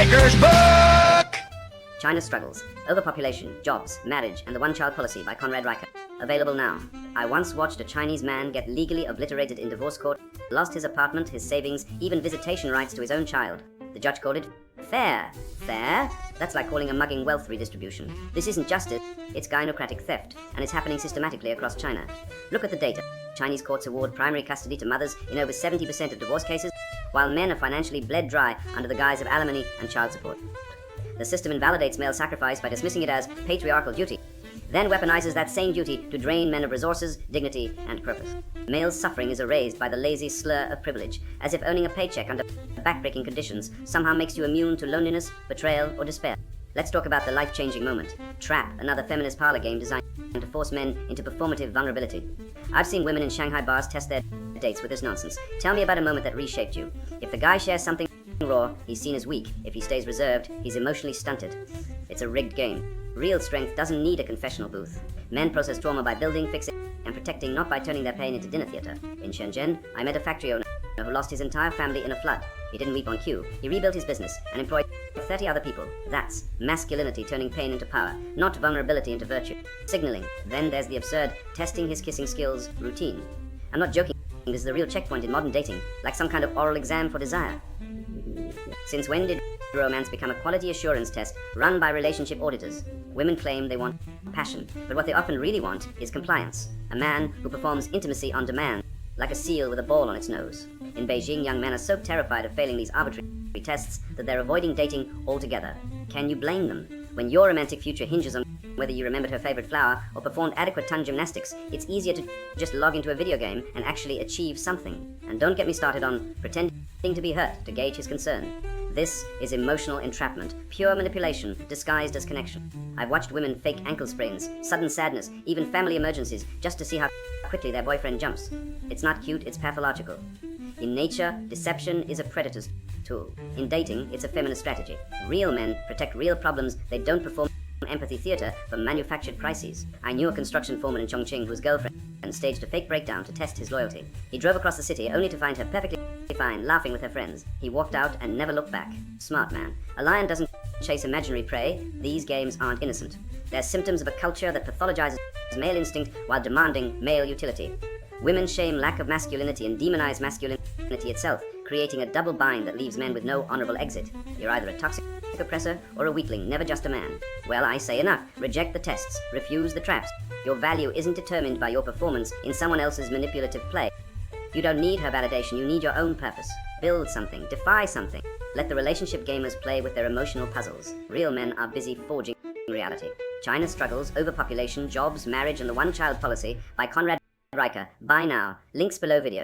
Maker's Book! China's Struggles, Overpopulation, Jobs, Marriage, and the One-Child Policy by Conrad Riker. Available now. I once watched a Chinese man get legally obliterated in divorce court, lost his apartment, his savings, even visitation rights to his own child. The judge called it fair. Fair? That's like calling a mugging wealth redistribution. This isn't justice, it's gynocratic theft, and it's happening systematically across China. Look at the data. Chinese courts award primary custody to mothers in over 70% of divorce cases, while men are financially bled dry under the guise of alimony and child support. The system invalidates male sacrifice by dismissing it as patriarchal duty, then weaponizes that same duty to drain men of resources, dignity, and purpose. Male suffering is erased by the lazy slur of privilege, as if owning a paycheck under backbreaking conditions somehow makes you immune to loneliness, betrayal, or despair. Let's talk about the life-changing moment. Trap, another feminist parlor game designed to force men into performative vulnerability. I've seen women in Shanghai bars test their dates with this nonsense. Tell me about a moment that reshaped you. If the guy shares something raw, he's seen as weak. If he stays reserved, he's emotionally stunted. It's a rigged game. Real strength doesn't need a confessional booth. Men process trauma by building, fixing, and protecting, not by turning their pain into dinner theater. In Shenzhen, I met a factory owner who lost his entire family in a flood. He didn't weep on cue. He rebuilt his business and employed 30 other people. That's masculinity turning pain into power, not vulnerability into virtue. Signaling. Then there's the absurd testing his kissing skills routine. I'm not joking. This is the real checkpoint in modern dating, like some kind of oral exam for desire. Since when did romance become a quality assurance test run by relationship auditors? Women claim they want passion, but what they often really want is compliance. A man who performs intimacy on demand, like a seal with a ball on its nose. In Beijing, young men are so terrified of failing these arbitrary tests that they're avoiding dating altogether. Can you blame them? When your romantic future hinges on whether you remembered her favorite flower or performed adequate tongue gymnastics, it's easier to just log into a video game and actually achieve something. And don't get me started on pretending to be hurt to gauge his concern. This is emotional entrapment, pure manipulation disguised as connection. I've watched women fake ankle sprains, sudden sadness, even family emergencies, just to see how quickly their boyfriend jumps. It's not cute, it's pathological. In nature, deception is a predator's tool. In dating, it's a feminist strategy. Real men protect real problems, they don't perform empathy theater for manufactured crises. I knew a construction foreman in Chongqing whose girlfriend staged a fake breakdown to test his loyalty. He drove across the city only to find her perfectly fine, laughing with her friends. He walked out and never looked back. Smart man. A lion doesn't chase imaginary prey. These games aren't innocent. They're symptoms of a culture that pathologizes male instinct while demanding male utility. Women shame lack of masculinity and demonize masculinity itself, creating a double bind that leaves men with no honorable exit. You're either a toxic oppressor or a weakling, never just a man. Well, I say enough. Reject the tests. Refuse the traps. Your value isn't determined by your performance in someone else's manipulative play. You don't need her validation, you need your own purpose. Build something, defy something. Let the relationship gamers play with their emotional puzzles. Real men are busy forging reality. China's Struggles, Overpopulation, Jobs, Marriage, and the One-Child Policy by Conrad Riker. Buy now. Links below video.